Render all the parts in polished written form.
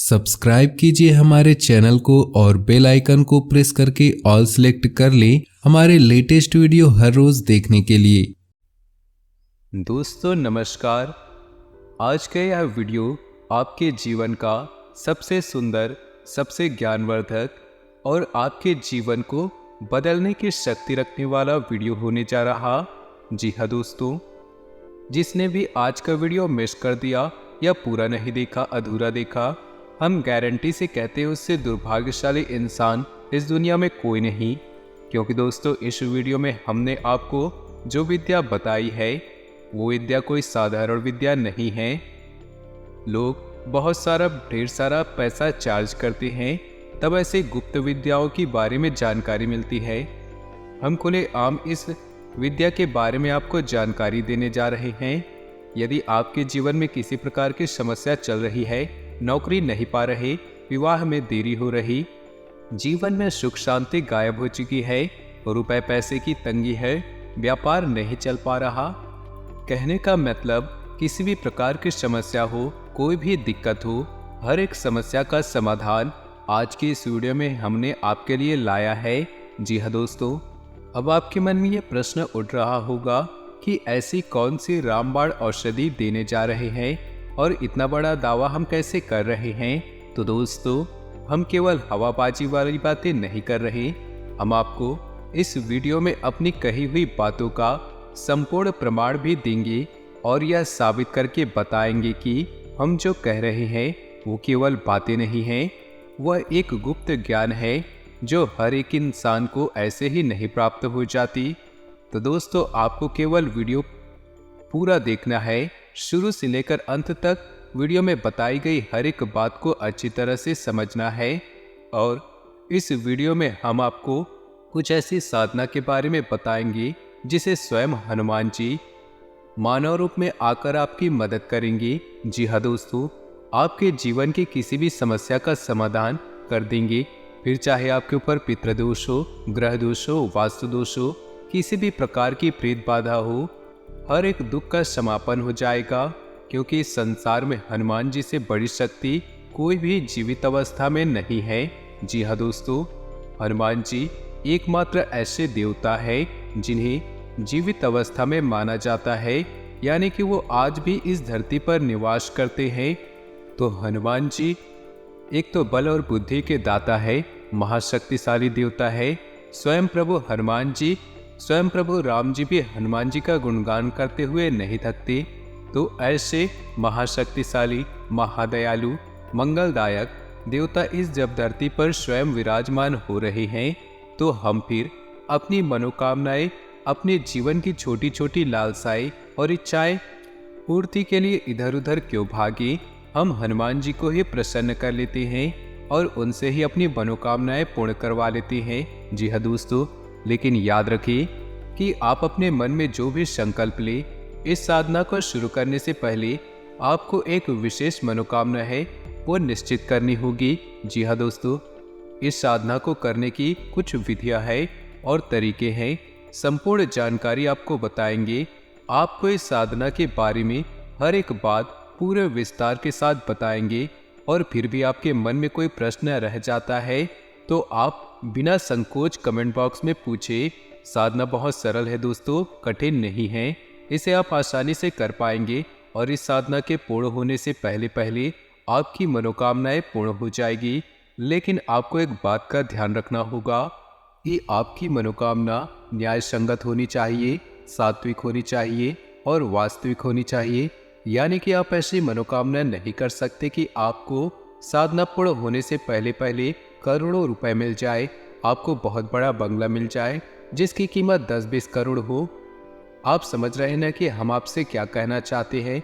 Subscribe कीजिए हमारे channel को और बेल आइकन को प्रेस करके ऑल सेलेक्ट कर लें हमारे लेटेस्ट वीडियो हर रोज देखने के लिए। दोस्तों नमस्कार। आज का यह वीडियो आपके जीवन का सबसे सुंदर, सबसे ज्ञानवर्धक और आपके जीवन को बदलने की शक्ति रखने वाला वीडियो होने जा रहा। जी हाँ दोस्तों, जिसने भी आज का वीडियो मिस कर दिया या पूरा नहीं देखा, अधूरा देखा, हम गारंटी से कहते हैं उससे दुर्भाग्यशाली इंसान इस दुनिया में कोई नहीं। क्योंकि दोस्तों इस वीडियो में हमने आपको जो विद्या बताई है वो विद्या कोई साधारण विद्या नहीं है। लोग बहुत सारा ढेर सारा पैसा चार्ज करते हैं तब ऐसे गुप्त विद्याओं के बारे में जानकारी मिलती है। हम खुलेआम इस विद्या के बारे में आपको जानकारी देने जा रहे हैं। यदि आपके जीवन में किसी प्रकार की समस्या चल रही है, नौकरी नहीं पा रहे, विवाह में देरी हो रही, जीवन में सुख शांति गायब हो चुकी है, रुपए पैसे की तंगी है, व्यापार नहीं चल पा रहा, कहने का मतलब किसी भी प्रकार की समस्या हो, कोई भी दिक्कत हो, हर एक समस्या का समाधान आज की इस वीडियो में हमने आपके लिए लाया है। जी हाँ दोस्तों, अब आपके मन में ये प्रश्न उठ रहा होगा कि ऐसी कौन सी रामबाण औषधि देने जा रहे हैं और इतना बड़ा दावा हम कैसे कर रहे हैं। तो दोस्तों, हम केवल हवाबाजी वाली बातें नहीं कर रहे, हम आपको इस वीडियो में अपनी कही हुई बातों का संपूर्ण प्रमाण भी देंगे और यह साबित करके बताएंगे कि हम जो कह रहे हैं वो केवल बातें नहीं हैं, वह एक गुप्त ज्ञान है जो हर एक इंसान को ऐसे ही नहीं प्राप्त हो जाती। तो दोस्तों, आपको केवल वीडियो पूरा देखना है, शुरू से लेकर अंत तक वीडियो में बताई गई हर एक बात को अच्छी तरह से समझना है। और इस वीडियो में हम आपको कुछ ऐसी साधना के बारे में बताएंगे जिसे स्वयं हनुमान जी मानव रूप में आकर आपकी मदद करेंगे। जी हाँ दोस्तों, आपके जीवन की किसी भी समस्या का समाधान कर देंगे। फिर चाहे आपके ऊपर पितृदोष हो, ग्रह दोष हो, वास्तु दोष हो, किसी भी प्रकार की प्रेत बाधा हो, हर एक दुख का समापन हो जाएगा। क्योंकि इस संसार में हनुमान जी से बड़ी शक्ति कोई भी जीवित अवस्था में नहीं है। जी हाँ दोस्तों, हनुमान जी एकमात्र ऐसे देवता है जिन्हें जीवित अवस्था में माना जाता है, यानी कि वो आज भी इस धरती पर निवास करते हैं। तो हनुमान जी एक तो बल और बुद्धि के दाता है, महाशक्तिशाली देवता है। स्वयं प्रभु हनुमान जी, स्वयं प्रभु राम जी भी हनुमान जी का गुणगान करते हुए नहीं थकते। तो ऐसे महाशक्तिशाली, महादयालु, मंगलदायक देवता इस जब धरती पर स्वयं विराजमान हो रहे हैं, तो हम फिर अपनी मनोकामनाएं, अपने जीवन की छोटी छोटी लालसाएं और इच्छाएं पूर्ति के लिए इधर उधर क्यों भागे। हम हनुमान जी को ही प्रसन्न कर लेते हैं और उनसे ही अपनी मनोकामनाएं पूर्ण करवा लेते हैं। जी हाँ दोस्तों, लेकिन याद रखिए कि आप अपने मन में जो भी संकल्प ले, इस साधना को शुरू करने से पहले आपको एक विशेष मनोकामना है वो निश्चित करनी होगी। जी हाँ दोस्तों, इस साधना को करने की कुछ विधियां हैं और तरीके हैं। संपूर्ण जानकारी आपको बताएंगे। आपको इस साधना के बारे में हर एक बात पूरे विस्तार के साथ बताएंगे। और फिर भी आपके मन में कोई प्रश्न रह जाता है तो आप बिना संकोच कमेंट बॉक्स में पूछे। साधना बहुत सरल है दोस्तों, कठिन नहीं है, इसे आप आसानी से कर पाएंगे। और इस साधना के पूर्ण होने से पहले पहले आपकी मनोकामनाएं पूर्ण हो जाएगी। लेकिन आपको एक बात का ध्यान रखना होगा कि आपकी मनोकामना न्याय संगत होनी चाहिए, सात्विक होनी चाहिए और वास्तविक होनी चाहिए। यानी कि आप ऐसी मनोकामना नहीं कर सकते कि आपको साधना पूर्ण होने से पहले पहले करोड़ों रुपए मिल जाए, आपको बहुत बड़ा बंगला मिल जाए जिसकी कीमत 10-20 करोड़ हो। आप समझ रहे हैं ना कि हम आपसे क्या कहना चाहते हैं।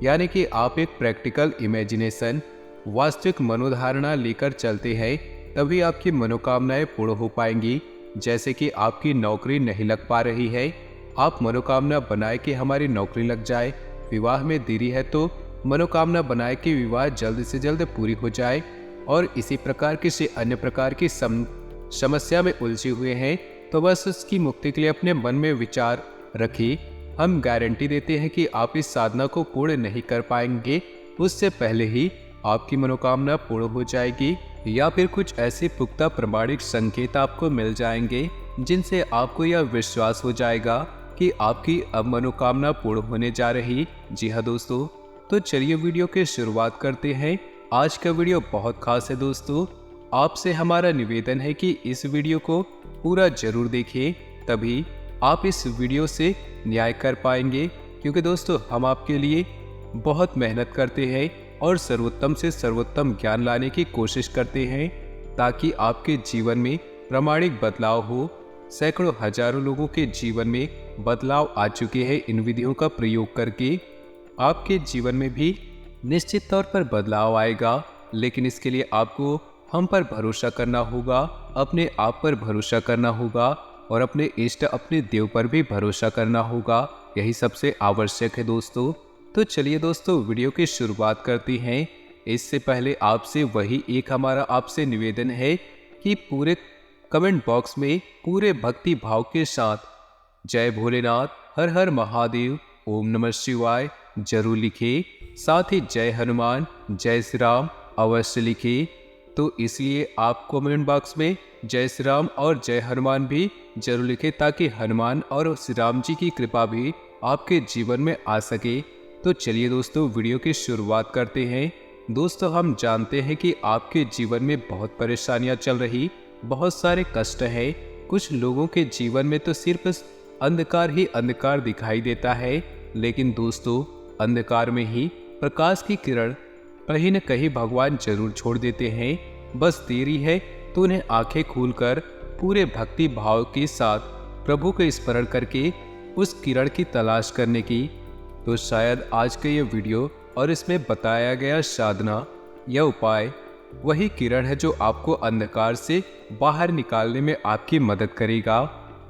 यानी कि आप एक प्रैक्टिकल इमेजिनेशन, वास्तविक मनोधारणा लेकर चलते हैं, तभी आपकी मनोकामनाएं पूर्ण हो पाएंगी। जैसे कि आपकी नौकरी नहीं लग पा रही है, आप मनोकामना बनाए कि हमारी नौकरी लग जाए। विवाह में देरी है तो मनोकामना बनाए कि विवाह जल्द से जल्द पूरी हो जाए। और इसी प्रकार किसी अन्य प्रकार की समस्या में उलझे हुए हैं तो बस उसकी मुक्ति के लिए अपने मन में विचार रखिए। हम गारंटी देते हैं कि आप इस साधना को पूर्ण नहीं कर पाएंगे, उससे पहले ही आपकी मनोकामना पूर्ण हो जाएगी या फिर कुछ ऐसे पुख्ता प्रमाणिक संकेत आपको मिल जाएंगे जिनसे आपको यह विश्वास हो जाएगा कि आपकी अब मनोकामना पूर्ण होने जा रही। जी हाँ दोस्तों, तो चलिए वीडियो की शुरुआत करते हैं। आज का वीडियो बहुत खास है दोस्तों। आपसे हमारा निवेदन है कि इस वीडियो को पूरा जरूर देखें, तभी आप इस वीडियो से न्याय कर पाएंगे, क्योंकि दोस्तों हम आपके लिए बहुत मेहनत करते हैं और सर्वोत्तम से सर्वोत्तम ज्ञान लाने की कोशिश करते हैं ताकि आपके जीवन में प्रामाणिक बदलाव हो। सैकड़ों हजारों लोगों के जीवन में बदलाव आ चुके हैं इन विधियों का प्रयोग करके। आपके जीवन में भी निश्चित तौर पर बदलाव आएगा, लेकिन इसके लिए आपको हम पर भरोसा करना होगा, अपने आप पर भरोसा करना होगा और अपने इष्ट अपने देव पर भी भरोसा करना होगा। यही सबसे आवश्यक है दोस्तों। तो चलिए दोस्तों वीडियो की शुरुआत करते हैं। इससे पहले आपसे वही एक हमारा आपसे निवेदन है कि पूरे कमेंट बॉक्स में पूरे भक्ति भाव के साथ जय भोलेनाथ, हर हर महादेव, ओम नमः शिवाय जरूर लिखे। साथ ही जय हनुमान, जय श्री राम अवश्य लिखे। तो इसलिए आप कमेंट बॉक्स में जय श्री राम और जय हनुमान भी जरूर लिखें ताकि हनुमान और श्री राम जी की कृपा भी आपके जीवन में आ सके। तो चलिए दोस्तों वीडियो की शुरुआत करते हैं। दोस्तों हम जानते हैं कि आपके जीवन में बहुत परेशानियां चल रही, बहुत सारे कष्ट हैं। कुछ लोगों के जीवन में तो सिर्फ अंधकार ही अंधकार दिखाई देता है, लेकिन दोस्तों अंधकार में ही प्रकाश की किरण कहीं न कहीं भगवान जरूर छोड़ देते हैं। बस देरी है तो उन्हें आंखें खोलकर पूरे भक्ति भाव के साथ प्रभु को स्मरण करके उस किरण की तलाश करने की। तो शायद आज का ये वीडियो और इसमें बताया गया साधना या उपाय वही किरण है जो आपको अंधकार से बाहर निकालने में आपकी मदद करेगा।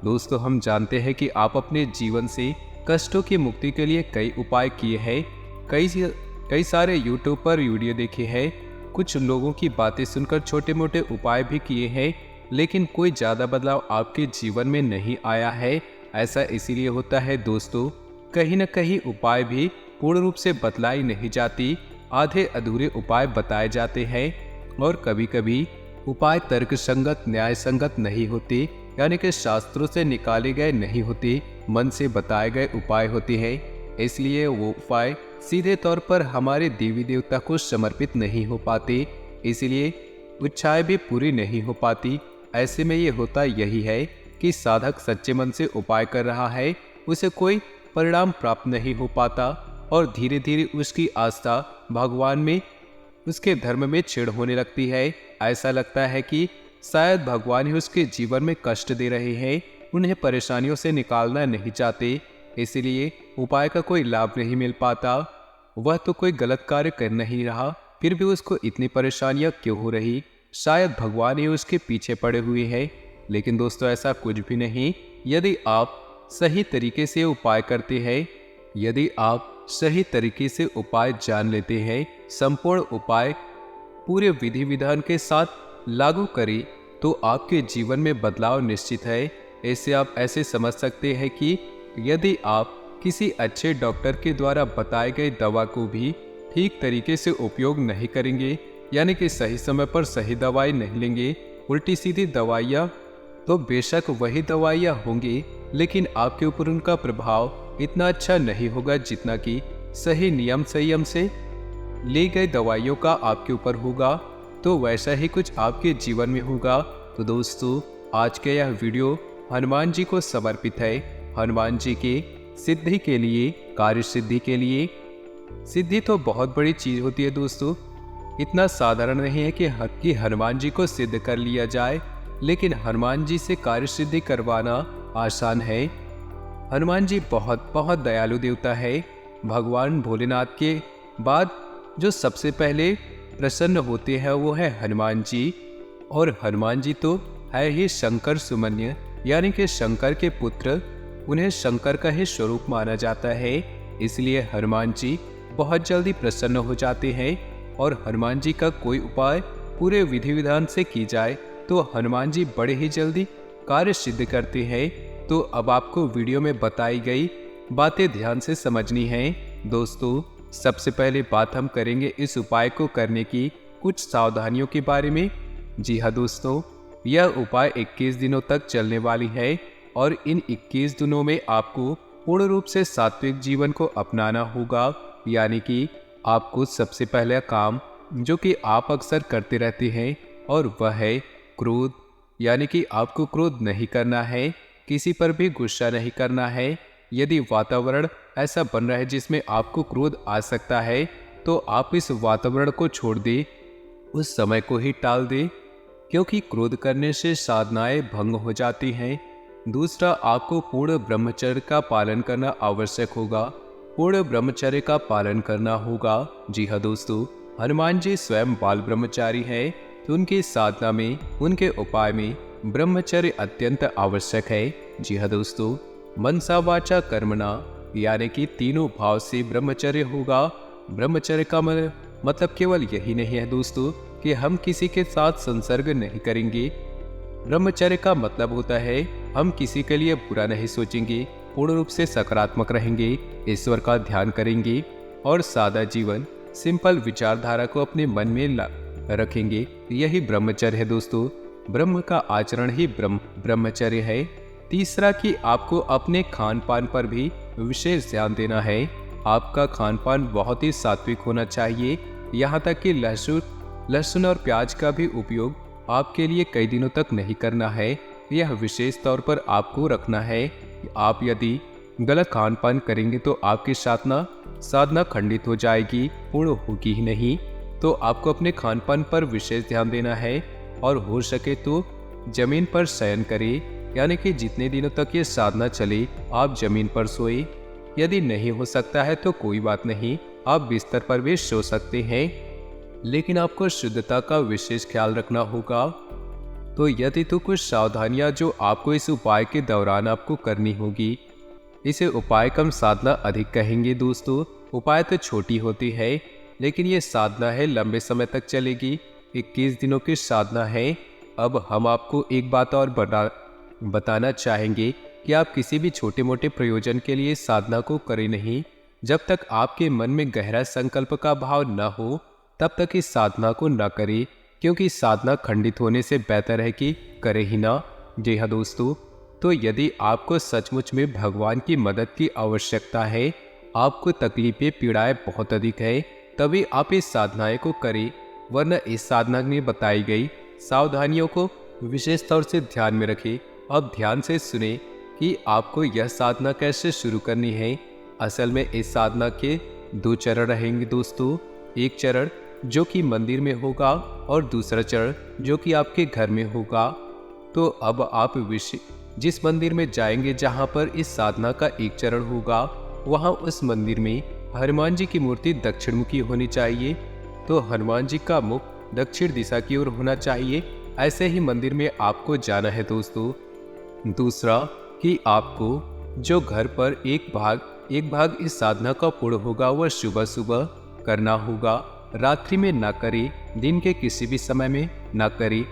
दोस्तों हम जानते हैं कि आप अपने जीवन से कष्टों की मुक्ति के लिए कई उपाय किए हैं, कई सारे यूट्यूब पर वीडियो देखे हैं, कुछ लोगों की बातें सुनकर छोटे मोटे उपाय भी किए हैं, लेकिन कोई ज़्यादा बदलाव आपके जीवन में नहीं आया है। ऐसा इसीलिए होता है दोस्तों, कहीं न कहीं उपाय भी पूर्ण रूप से बतलाई नहीं जाती, आधे अधूरे उपाय बताए जाते हैं और कभी कभी उपाय तर्क संगत न्याय संगत नहीं होते, यानी कि शास्त्रों से निकाले गए नहीं होते, मन से बताए गए उपाय होते हैं। इसलिए वो उपाय सीधे तौर पर हमारे देवी देवता को समर्पित नहीं हो पाते, इसलिए इच्छाएं भी पूरी नहीं हो पाती। ऐसे में ये होता यही है कि साधक सच्चे मन से उपाय कर रहा है, उसे कोई परिणाम प्राप्त नहीं हो पाता और धीरे धीरे उसकी आस्था भगवान में, उसके धर्म में छेड़ होने लगती है। ऐसा लगता है कि शायद भगवान ही उसके जीवन में कष्ट दे रहे हैं, उन्हें परेशानियों से निकालना नहीं चाहते, इसलिए उपाय का कोई लाभ नहीं मिल पाता। वह तो कोई गलत कार्य कर नहीं रहा, फिर भी उसको इतनी परेशानियां क्यों हो रही? शायद भगवान ही उसके पीछे पड़े हुए हैं। लेकिन दोस्तों ऐसा कुछ भी नहीं। यदि आप सही तरीके से उपाय करते हैं, यदि आप सही तरीके से उपाय जान लेते हैं, संपूर्ण उपाय पूरे विधि विधान के साथ लागू करें, तो आपके जीवन में बदलाव निश्चित है। ऐसे आप ऐसे समझ सकते हैं कि यदि आप किसी अच्छे डॉक्टर के द्वारा बताए गए दवा को भी ठीक तरीके से उपयोग नहीं करेंगे, यानी कि सही समय पर सही दवाई नहीं लेंगे, उल्टी सीधी दवाइयाँ, तो बेशक वही दवाइयाँ होंगी, लेकिन आपके ऊपर उनका प्रभाव इतना अच्छा नहीं होगा जितना कि सही नियम संयम से ली गई दवाइयों का आपके ऊपर होगा। तो वैसा ही कुछ आपके जीवन में होगा। तो दोस्तों आज का यह वीडियो हनुमान जी को समर्पित है। हनुमान जी के सिद्धि के लिए, कार्य सिद्धि के लिए। सिद्धि तो बहुत बड़ी चीज होती है दोस्तों, इतना साधारण नहीं है कि हनुमान जी को सिद्ध कर लिया जाए, लेकिन हनुमान जी से कार्य सिद्धि करवाना आसान है। हनुमान जी बहुत बहुत दयालु देवता है। भगवान भोलेनाथ के बाद जो सबसे पहले प्रसन्न होते हैं वो है हनुमान जी, और हनुमान जी तो है ही शंकर सुमन्य, यानी कि शंकर के पुत्र, उन्हें शंकर का ही स्वरूप माना जाता है। इसलिए हनुमान जी बहुत जल्दी प्रसन्न हो जाते हैं, और हनुमान जी का कोई उपाय पूरे विधि विधान से की जाए तो हनुमान जी बड़े ही जल्दी कार्य सिद्ध करते हैं। तो अब आपको वीडियो में बताई गई बातें ध्यान से समझनी है। दोस्तों सबसे पहले बात हम करेंगे इस उपाय को करने की कुछ सावधानियों के बारे में। जी हाँ दोस्तों, यह उपाय 21 दिनों तक चलने वाली है और इन 21 दिनों में आपको पूर्ण रूप से सात्विक जीवन को अपनाना होगा। यानी कि आपको सबसे पहला काम जो कि आप अक्सर करते रहते हैं और वह है क्रोध। यानी कि आपको क्रोध नहीं करना है, किसी पर भी गुस्सा नहीं करना है। यदि वातावरण ऐसा बन रहा है जिसमें आपको क्रोध आ सकता है तो आप इस वातावरण को छोड़ दें, उस समय को ही टाल दें, क्योंकि क्रोध करने से साधनाएं भंग हो जाती हैं। दूसरा, आपको पूर्ण ब्रह्मचर्य का पालन करना आवश्यक होगा। पूर्ण ब्रह्मचर्य का पालन करना होगा। जी हाँ दोस्तों, हनुमान जी स्वयं बाल ब्रह्मचारी हैं, तो उनकी साधना में, उनके उपाय में ब्रह्मचर्य अत्यंत आवश्यक है। जी हाँ दोस्तों, मनसा वाचा कर्मणा यानी कि तीनों भाव से ब्रह्मचर्य होगा। ब्रह्मचर्य का मतलब केवल यही नहीं है दोस्तों कि हम किसी के साथ संसर्ग नहीं करेंगे। ब्रह्मचर्य का मतलब होता है हम किसी के लिए बुरा नहीं सोचेंगे, पूर्ण रूप से सकारात्मक रहेंगे, ईश्वर का ध्यान करेंगे और सादा जीवन, सिंपल विचारधारा को अपने मन में रखेंगे। यही ब्रह्मचर्य है दोस्तों। ब्रह्म का आचरण ही ब्रह्मचर्य है। तीसरा कि आपको अपने खान पान पर भी विशेष ध्यान देना है। आपका खान पान बहुत ही सात्विक होना चाहिए। यहाँ तक कि लहसुन और प्याज का भी उपयोग आपके लिए कई दिनों तक नहीं करना है। यह विशेष तौर पर आपको रखना है। आप यदि गलत खान पान करेंगे तो आपकी साधना खंडित हो जाएगी, पूर्ण होगी ही नहीं। तो आपको अपने खान पान पर विशेष ध्यान देना है और हो सके तो जमीन पर शयन करें। यानी कि जितने दिनों तक ये साधना चले आप जमीन पर सोए। यदि नहीं हो सकता है तो कोई बात नहीं, आप बिस्तर पर भी सो सकते हैं, लेकिन आपको शुद्धता का विशेष ख्याल रखना होगा। तो यदि तो कुछ सावधानियां जो आपको इस उपाय के दौरान आपको करनी होगी। इसे उपाय कम साधना अधिक कहेंगे दोस्तों। उपाय तो छोटी होती है, लेकिन ये साधना है लंबे समय तक चलेगी। 21 दिनों की साधना है। अब हम आपको एक बात और बताना चाहेंगे कि आप किसी भी छोटे मोटे प्रयोजन के लिए साधना को करें नहीं। जब तक आपके मन में गहरा संकल्प का भाव न हो तब तक इस साधना को न करें, क्योंकि साधना खंडित होने से बेहतर है कि करें ही ना। जी हाँ दोस्तों, तो यदि आपको सचमुच में भगवान की मदद की आवश्यकता है, आपको तकलीफें पीड़ाएं बहुत अधिक है, तभी आप इस साधनाएं को करें। वरना इस साधना में बताई गई सावधानियों को विशेष तौर से ध्यान में रखें। अब ध्यान से सुने कि आपको यह साधना कैसे शुरू करनी है। असल में इस साधना के 2 चरण रहेंगे दोस्तों। एक चरण जो कि मंदिर में होगा और दूसरा चरण जो कि आपके घर में होगा। तो अब आप जिस मंदिर में जाएंगे जहां पर इस साधना का एक चरण होगा, वहां उस मंदिर में हनुमान जी की मूर्ति दक्षिण मुखी होनी चाहिए। तो हनुमान जी का मुख दक्षिण दिशा की ओर होना चाहिए। ऐसे ही मंदिर में आपको जाना है दोस्तों। दूसरा कि आपको जो घर पर एक भाग इस साधना का पूर्ण होगा वह सुबह सुबह करना होगा। रात्रि में ना करें, दिन के किसी भी समय में ना करें।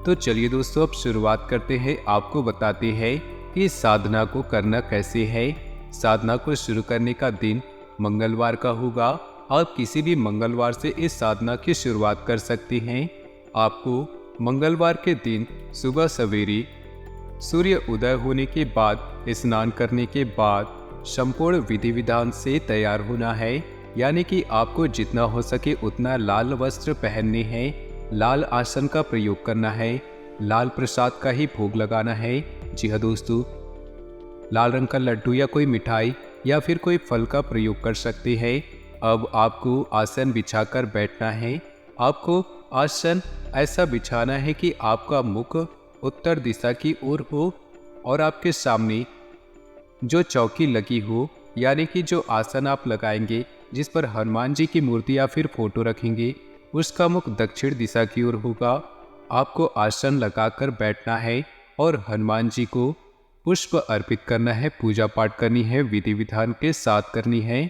तो चलिए दोस्तों, अब शुरुआत करते हैं। आपको बताते हैं कि साधना को करना कैसे है। साधना को शुरू करने का दिन मंगलवार का होगा। आप किसी भी मंगलवार से इस साधना की शुरुआत कर सकते हैं। आपको मंगलवार के दिन सुबह सवेरे सूर्य उदय होने के बाद, स्नान करने के बाद संपूर्ण विधि विधान से तैयार होना है। यानी कि आपको जितना हो सके उतना लाल वस्त्र पहनने हैं, लाल आसन का प्रयोग करना है, लाल प्रसाद का ही भोग लगाना है। जी हाँ दोस्तों, लाल रंग का लड्डू या कोई मिठाई या फिर कोई फल का प्रयोग कर सकते हैं। अब आपको आसन बिछाकर बैठना है। आपको आसन ऐसा बिछाना है कि आपका मुख उत्तर दिशा की ओर हो और आपके सामने जो चौकी लगी हो, यानी कि जो आसन आप लगाएंगे जिस पर हनुमान जी की मूर्ति या फिर फोटो रखेंगे, उसका मुख दक्षिण दिशा की ओर होगा। आपको आसन लगाकर बैठना है और हनुमान जी को पुष्प अर्पित करना है, पूजा पाठ करनी है, विधि विधान के साथ करनी है,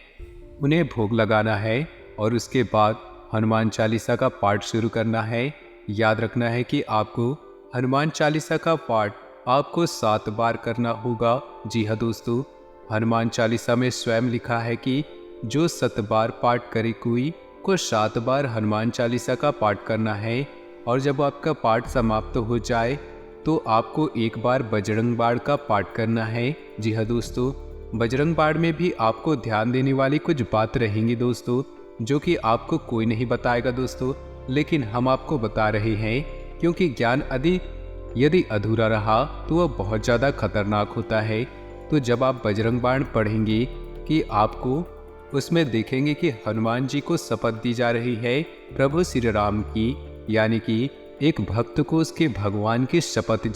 उन्हें भोग लगाना है और उसके बाद हनुमान चालीसा का पाठ शुरू करना है। याद रखना है कि आपको हनुमान चालीसा का पाठ आपको 7 बार करना होगा। जी हाँ दोस्तों, हनुमान चालीसा में स्वयं लिखा है कि जो 7 बार पाठ करे कोई को 7 बार हनुमान चालीसा का पाठ करना है। और जब आपका पाठ समाप्त हो जाए तो आपको एक बार बजरंग बाण का पाठ करना है। जी हाँ दोस्तों, बजरंग बाण में भी आपको ध्यान देने वाली कुछ बात रहेंगी दोस्तों, जो कि आपको कोई नहीं बताएगा दोस्तों, लेकिन हम आपको बता रहे हैं, क्योंकि ज्ञान यदि अधूरा रहा तो वह बहुत ज़्यादा खतरनाक होता है। तो जब आप बजरंग बाण पढ़ेंगे कि आपको उसमें देखेंगे कि हनुमान जी को शपथ दी जा रही है प्रभु श्री राम की, यानी कि एक भक्त को उसके भगवान की शपथ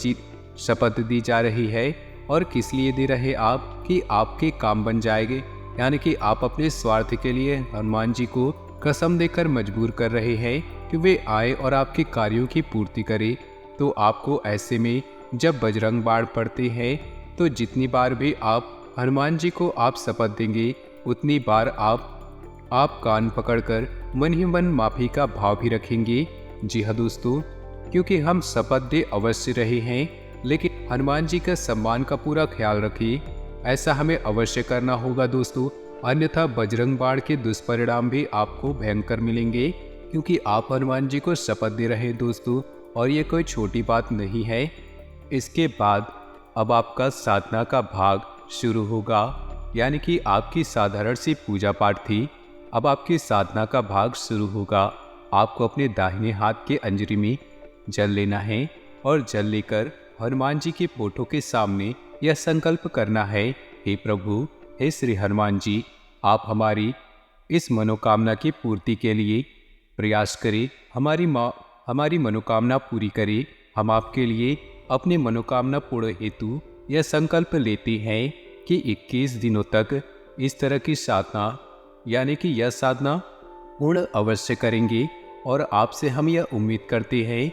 दी जा रही है। और किस लिए दे रहे आप कि आपके काम बन जाएंगे, यानी कि आप अपने स्वार्थ के लिए हनुमान जी को कसम देकर मजबूर कर रहे हैं कि वे आए और आपके कार्यों की पूर्ति करें। तो आपको ऐसे में जब बजरंग बाण पढ़ते हैं तो जितनी बार भी आप हनुमान जी को आप शपथ देंगे उतनी बार आप कान पकड़कर मन ही मन माफ़ी का भाव भी रखेंगे। जी हाँ दोस्तों, क्योंकि हम शपथ दे अवश्य रहे हैं, लेकिन हनुमान जी का सम्मान का पूरा ख्याल रखिए, ऐसा हमें अवश्य करना होगा दोस्तों, अन्यथा बजरंग बाण के दुष्परिणाम भी आपको भयंकर मिलेंगे, क्योंकि आप हनुमान जी को शपथ दे रहे हैं दोस्तों, और ये कोई छोटी बात नहीं है। इसके बाद अब आपका साधना का भाग शुरू होगा, यानी कि आपकी साधारण सी पूजा पाठ थी, अब आपकी साधना का भाग शुरू होगा। आपको अपने दाहिने हाथ के अंजरी में जल लेना है और जल लेकर हनुमान जी के फोटो के सामने यह संकल्प करना है, हे प्रभु, हे श्री हनुमान जी, आप हमारी इस मनोकामना की पूर्ति के लिए प्रयास करें, हमारी मनोकामना पूरी करें। हम आपके लिए अपने मनोकामना पूर्ण हेतु यह संकल्प लेते हैं कि 21 दिनों तक इस तरह की साधना, यानी कि यह साधना पूर्ण अवश्य करेंगे, और आपसे हम यह उम्मीद करते हैं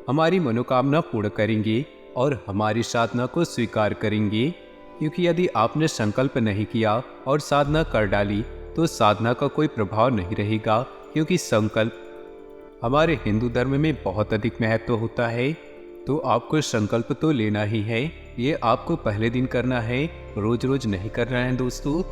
हमारी मनोकामना पूर्ण करेंगे और हमारी साधना को स्वीकार करेंगे। क्योंकि यदि आपने संकल्प नहीं किया और साधना कर डाली तो साधना का कोई प्रभाव नहीं रहेगा, क्योंकि संकल्प हमारे हिंदू धर्म में बहुत अधिक महत्व होता है। तो आपको संकल्प तो लेना ही है, ये आपको पहले दिन करना है, रोज रोज नहीं करना है दोस्तों।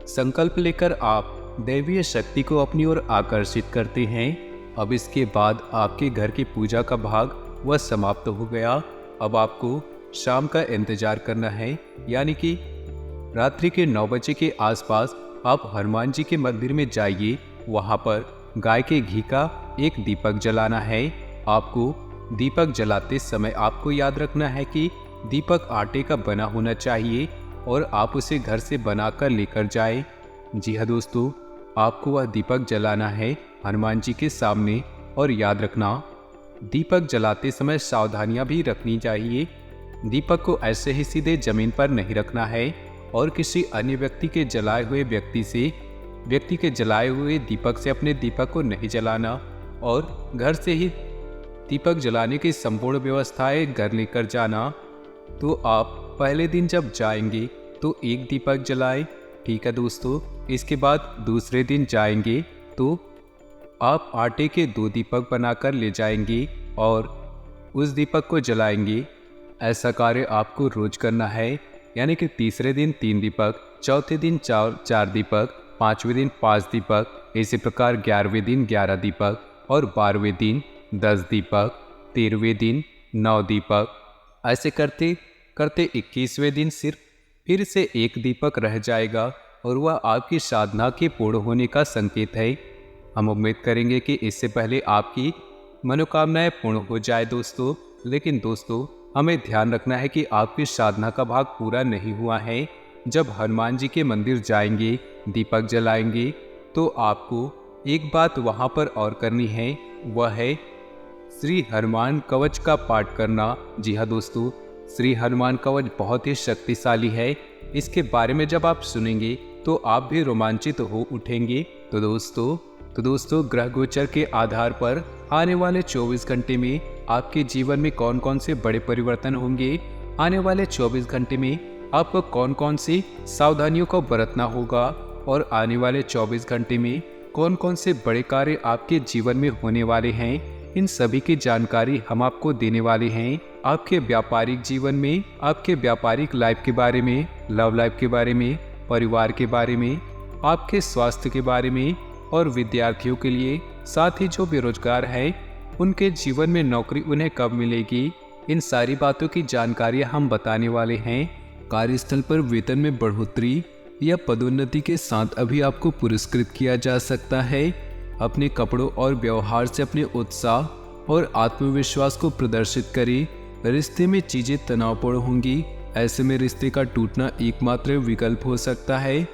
संकल्प लेकर आप दैवीय शक्ति को अपनी ओर आकर्षित करते हैं। अब इसके बाद आपके घर की पूजा का भाग वह समाप्त हो गया। अब आपको शाम का इंतजार करना है, यानी कि रात्रि के 9 बजे के आसपास आप हनुमान जी के मंदिर में जाइए। वहाँ पर गाय के घी का एक दीपक जलाना है। आपको दीपक जलाते समय आपको याद रखना है कि दीपक आटे का बना होना चाहिए और आप उसे घर से बनाकर लेकर जाएं। जी हाँ दोस्तों, आपको वह दीपक जलाना है हनुमान जी के सामने। और याद रखना, दीपक जलाते समय सावधानियां भी रखनी चाहिए। दीपक को ऐसे ही सीधे जमीन पर नहीं रखना है और किसी अन्य व्यक्ति के जलाए हुए दीपक से अपने दीपक को नहीं जलाना, और घर से ही दीपक जलाने की संपूर्ण व्यवस्थाएं घर लेकर जाना। तो आप पहले दिन जब जाएंगे तो एक दीपक जलाएं, ठीक है दोस्तों। इसके बाद दूसरे दिन जाएंगे तो आप आटे के 2 दीपक बनाकर ले जाएंगे और उस दीपक को जलाएंगे। ऐसा कार्य आपको रोज करना है, यानी कि तीसरे दिन 3 दीपक, चौथे दिन 4 दीपक, 5वें दिन 5 दीपक, इसी प्रकार 11वें दिन 11 दीपक और 12वें दिन 10 दीपक, 13वें दिन 9 दीपक। ऐसे करते करते 21वें दिन सिर्फ फिर से 1 दीपक रह जाएगा और वह आपकी साधना के पूर्ण होने का संकेत है। हम उम्मीद करेंगे कि इससे पहले आपकी मनोकामनाएं पूर्ण हो जाए दोस्तों। लेकिन दोस्तों, हमें ध्यान रखना है कि आपकी साधना का भाग पूरा नहीं हुआ है। जब हनुमान जी के मंदिर जाएंगे, दीपक जलाएंगे, तो आपको एक बात वहाँ पर और करनी है, वह है श्री हनुमान कवच का पाठ करना। जी हाँ दोस्तों, श्री हनुमान कवच बहुत ही शक्तिशाली है। इसके बारे में जब आप सुनेंगे तो आप भी रोमांचित हो उठेंगे। तो दोस्तों ग्रह गोचर के आधार पर आने वाले 24 घंटे में आपके जीवन में कौन कौन से बड़े परिवर्तन होंगे, आने वाले 24 घंटे में आपको कौन कौन सी सावधानियों को बरतना होगा, और आने वाले 24 घंटे में कौन कौन से बड़े कार्य आपके जीवन में होने वाले हैं, इन सभी की जानकारी हम आपको देने वाले हैं। आपके व्यापारिक जीवन में, आपके व्यापारिक लाइफ के बारे में, लव लाइफ के बारे में, परिवार के बारे में, आपके स्वास्थ्य के बारे में और विद्यार्थियों के लिए, साथ ही जो बेरोजगार हैं उनके जीवन में नौकरी उन्हें कब मिलेगी, इन सारी बातों की जानकारी हम बताने वाले हैं। कार्यस्थल पर वेतन में बढ़ोतरी या पदोन्नति के साथ अभी आपको पुरस्कृत किया जा सकता है। अपने कपड़ों और व्यवहार से अपने उत्साह और आत्मविश्वास को प्रदर्शित करें। रिश्ते में चीजें तनावपूर्ण होंगी, ऐसे में रिश्ते का टूटना एकमात्र विकल्प हो सकता है।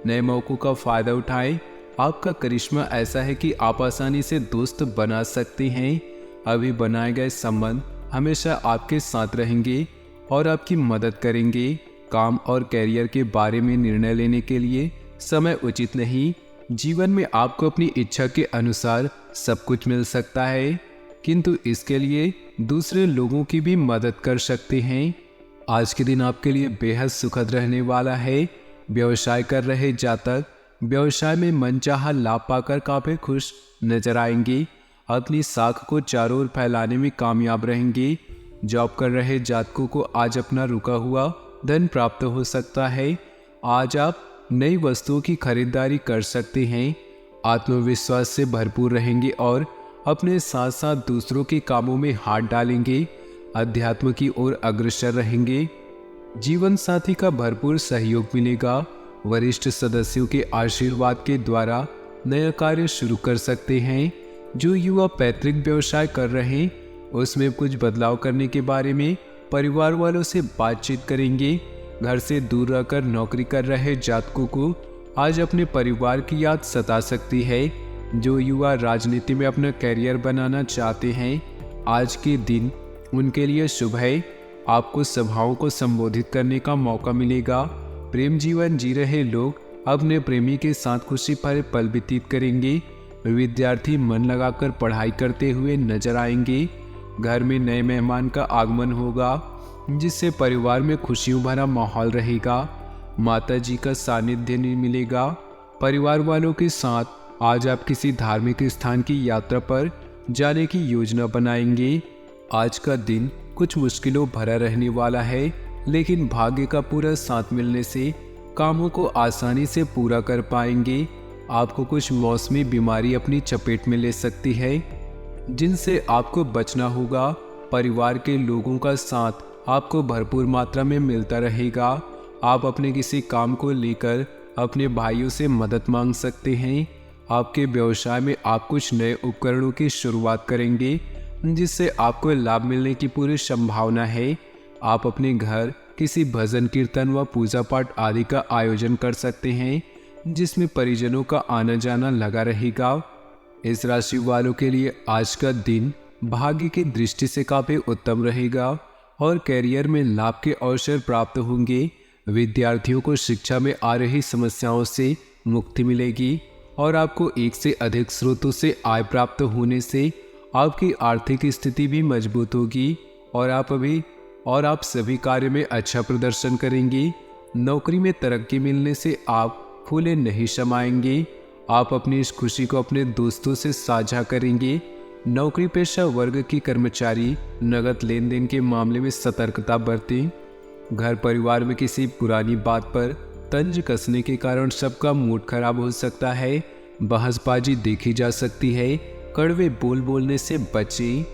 नए मौकों का फायदा उठाएं। आपका करिश्मा ऐसा है कि आप आसानी से दोस्त बना सकते हैं। अभी बनाए गए संबंध हमेशा आपके साथ रहेंगे और आपकी मदद करेंगे। काम और कैरियर के बारे में निर्णय लेने के लिए समय उचित नहीं। जीवन में आपको अपनी इच्छा के अनुसार सब कुछ मिल सकता है, किंतु इसके लिए दूसरे लोगों की भी मदद कर सकते हैं। आज के दिन आपके लिए बेहद सुखद रहने वाला है। व्यवसाय कर रहे जातक व्यवसाय में मनचाहा लाभ पाकर काफी खुश नजर आएंगे। अपनी साख को चारों ओर फैलाने में कामयाब रहेंगे। जॉब कर रहे जातकों को आज अपना रुका हुआ धन प्राप्त हो सकता है। आज आप नई वस्तुओं की खरीदारी कर सकते हैं। आत्मविश्वास से भरपूर रहेंगे और अपने साथ साथ दूसरों के कामों में हाथ डालेंगे। अध्यात्म की ओर अग्रसर रहेंगे। जीवन साथी का भरपूर सहयोग मिलेगा। वरिष्ठ सदस्यों के आशीर्वाद के द्वारा नया कार्य शुरू कर सकते हैं। जो युवा पैतृक व्यवसाय कर रहे हैं उसमें कुछ बदलाव करने के बारे में परिवार वालों से बातचीत करेंगे। घर से दूर रहकर नौकरी कर रहे जातकों को आज अपने परिवार की याद सता सकती है। जो युवा राजनीति में अपना करियर बनाना चाहते हैं आज के दिन उनके लिए शुभ है। आपको सभाओं को संबोधित करने का मौका मिलेगा। प्रेम जीवन जी रहे लोग अपने प्रेमी के साथ खुशी भरे पल व्यतीत करेंगे। विद्यार्थी मन लगाकर पढ़ाई करते हुए नजर आएंगे। घर में नए मेहमान का आगमन होगा जिससे परिवार में खुशियों भरा माहौल रहेगा। माता जी का सानिध्य नहीं मिलेगा। परिवार वालों के साथ आज आप किसी धार्मिक स्थान की यात्रा पर जाने की योजना बनाएंगे। आज का दिन कुछ मुश्किलों भरा रहने वाला है, लेकिन भाग्य का पूरा साथ मिलने से कामों को आसानी से पूरा कर पाएंगे। आपको कुछ मौसमी बीमारी अपनी चपेट में ले सकती है जिनसे आपको बचना होगा। परिवार के लोगों का साथ आपको भरपूर मात्रा में मिलता रहेगा। आप अपने किसी काम को लेकर अपने भाइयों से मदद मांग सकते हैं। आपके व्यवसाय में आप कुछ नए उपकरणों की शुरुआत करेंगे जिससे आपको लाभ मिलने की पूरी संभावना है। आप अपने घर किसी भजन कीर्तन व पूजा पाठ आदि का आयोजन कर सकते हैं जिसमें परिजनों का आना जाना लगा रहेगा। इस राशि वालों के लिए आज का दिन भाग्य की दृष्टि से काफी उत्तम रहेगा और कैरियर में लाभ के अवसर प्राप्त होंगे। विद्यार्थियों को शिक्षा में आ रही समस्याओं से मुक्ति मिलेगी और आपको एक से अधिक स्रोतों से आय प्राप्त होने से आपकी आर्थिक स्थिति भी मजबूत होगी और आप सभी कार्य में अच्छा प्रदर्शन करेंगे। नौकरी में तरक्की मिलने से आप फूले नहीं समाएंगे। आप अपनी इस खुशी को अपने दोस्तों से साझा करेंगे। नौकरी पेशा वर्ग की कर्मचारी नगद लेन देन के मामले में सतर्कता बरतें। घर परिवार में किसी पुरानी बात पर तंज कसने के कारण सबका मूड खराब हो सकता है। बहसबाजी देखी जा सकती है। कड़वे बोल बोलने से बचें।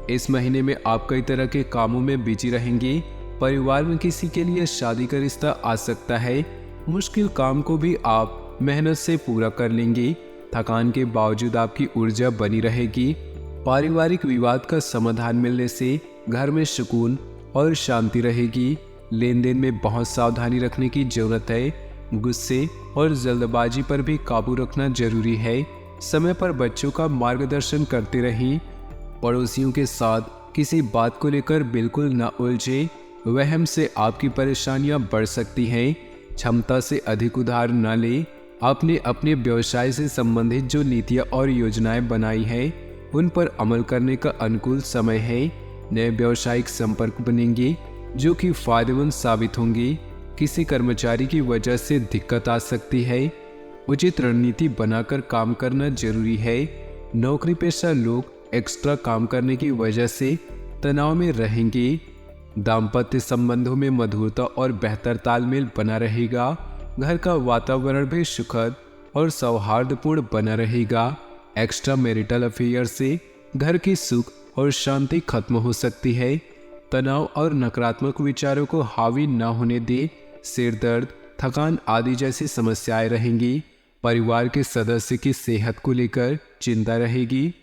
इस महीने में आप कई तरह के कामों में बिजी रहेंगे। परिवार में किसी के लिए शादी का रिश्ता आ सकता है। मुश्किल काम को भी आप मेहनत से पूरा कर लेंगे। थकान के बावजूद आपकी ऊर्जा बनी रहेगी। पारिवारिक विवाद का समाधान मिलने से घर में सुकून और शांति रहेगी। लेन देन में बहुत सावधानी रखने की जरूरत है। गुस्से और जल्दबाजी पर भी काबू रखना जरूरी है। समय पर बच्चों का मार्गदर्शन करते रहें। पड़ोसियों के साथ किसी बात को लेकर बिल्कुल न उलझे। वहम से आपकी परेशानियां बढ़ सकती हैं। क्षमता से अधिक उधार न लें। आपने अपने व्यवसाय से संबंधित जो नीतियां और योजनाएं बनाई हैं उन पर अमल करने का अनुकूल समय है। नए व्यावसायिक संपर्क बनेंगे जो कि फायदेमंद साबित होंगे। किसी कर्मचारी की वजह से दिक्कत आ सकती है। उचित रणनीति बनाकर काम करना जरूरी है। नौकरी पेशा लोग एक्स्ट्रा काम करने की वजह से तनाव में रहेंगे। दाम्पत्य संबंधों में मधुरता और बेहतर तालमेल बना रहेगा। घर का वातावरण भी सुखद और सौहार्दपूर्ण बना रहेगा। एक्स्ट्रा मैरिटल अफेयर से घर की सुख और शांति खत्म हो सकती है। तनाव और नकारात्मक विचारों को हावी न होने दे। सिर दर्द, थकान आदि जैसी समस्याएं रहेंगी। परिवार के सदस्य की सेहत को लेकर चिंता रहेगी।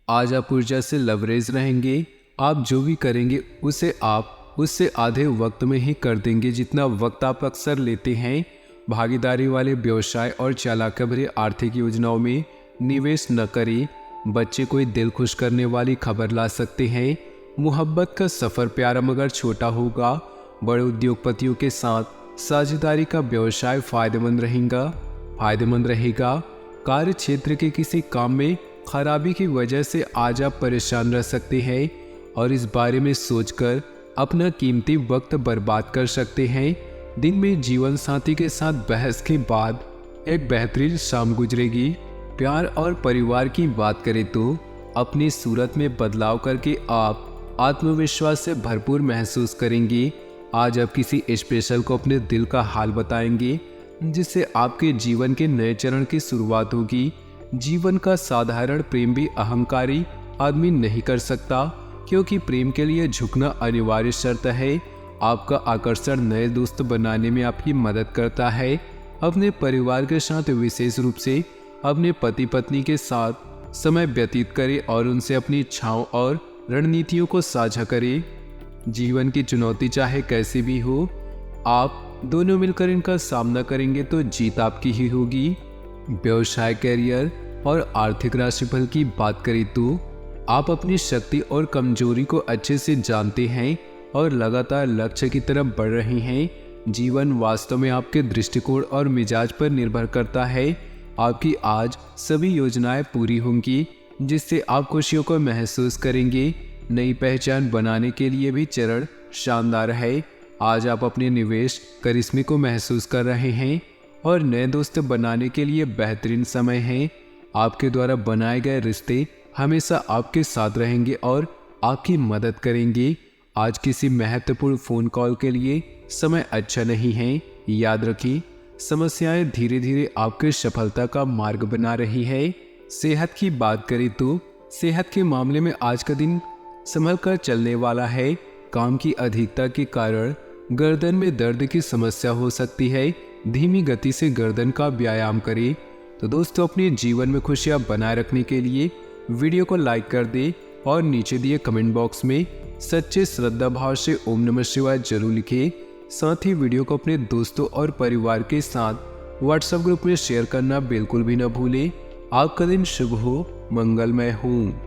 आज आप ऊर्जा से लवरेज रहेंगे। आप जो भी करेंगे उसे आप उससे आधे वक्त में ही कर देंगे जितना वक्त आप अक्सर लेते हैं। भागीदारी वाले व्यवसाय और चालाकी भरी आर्थिक योजनाओं में निवेश न करें। बच्चे कोई दिल खुश करने वाली खबर ला सकते हैं। मोहब्बत का सफ़र प्यारा मगर छोटा होगा। बड़े उद्योगपतियों के साथ साझेदारी का व्यवसाय फायदेमंद रहेगा। कार्य क्षेत्र के किसी काम में खराबी की वजह से आज आप परेशान रह सकते हैं और इस बारे में सोचकर अपना कीमती वक्त बर्बाद कर सकते हैं। दिन में जीवन साथी के साथ बहस के बाद एक बेहतरीन शाम गुजरेगी। प्यार और परिवार की बात करें तो अपनी सूरत में बदलाव करके आप आत्मविश्वास से भरपूर महसूस करेंगे। आज आप किसी स्पेशल को अपने दिल का हाल बताएंगे जिससे आपके जीवन के नए चरण की शुरुआत होगी। जीवन का साधारण प्रेम भी अहंकारी आदमी नहीं कर सकता, क्योंकि प्रेम के लिए झुकना अनिवार्य शर्त है। आपका आकर्षण नए दोस्त बनाने में आपकी मदद करता है। अपने परिवार के साथ, विशेष रूप से अपने पति पत्नी के साथ समय व्यतीत करें और उनसे अपनी इच्छाओं और रणनीतियों को साझा करें। जीवन की चुनौती चाहे कैसी भी हो, आप दोनों मिलकर इनका सामना करेंगे तो जीत आपकी ही होगी। व्यवसाय, करियर और आर्थिक राशिफल की बात करें तो आप अपनी शक्ति और कमजोरी को अच्छे से जानते हैं और लगातार लक्ष्य की तरफ बढ़ रहे हैं। जीवन वास्तव में आपके दृष्टिकोण और मिजाज पर निर्भर करता है। आपकी आज सभी योजनाएं पूरी होंगी जिससे आप खुशियों को महसूस करेंगे। नई पहचान बनाने के लिए भी चरण शानदार है। आज आप अपने निवेश करिश्मे को महसूस कर रहे हैं और नए दोस्त बनाने के लिए बेहतरीन समय है। आपके द्वारा बनाए गए रिश्ते हमेशा आपके साथ रहेंगे और आपकी मदद करेंगे। आज किसी महत्वपूर्ण फ़ोन कॉल के लिए समय अच्छा नहीं है। याद रखिए, समस्याएं धीरे धीरे आपके सफलता का मार्ग बना रही है। सेहत की बात करें तो सेहत के मामले में आज का दिन संभल कर चलने वाला है। काम की अधिकता के कारण गर्दन में दर्द की समस्या हो सकती है। धीमी गति से गर्दन का व्यायाम करें। तो दोस्तों, अपने जीवन में खुशियां बनाए रखने के लिए वीडियो को लाइक कर दें और नीचे दिए कमेंट बॉक्स में सच्चे श्रद्धा भाव से ओम नमः शिवाय जरूर लिखें। साथ ही वीडियो को अपने दोस्तों और परिवार के साथ व्हाट्सएप ग्रुप में शेयर करना बिल्कुल भी न भूलें। आपका दिन शुभ हो, मंगलमय हो।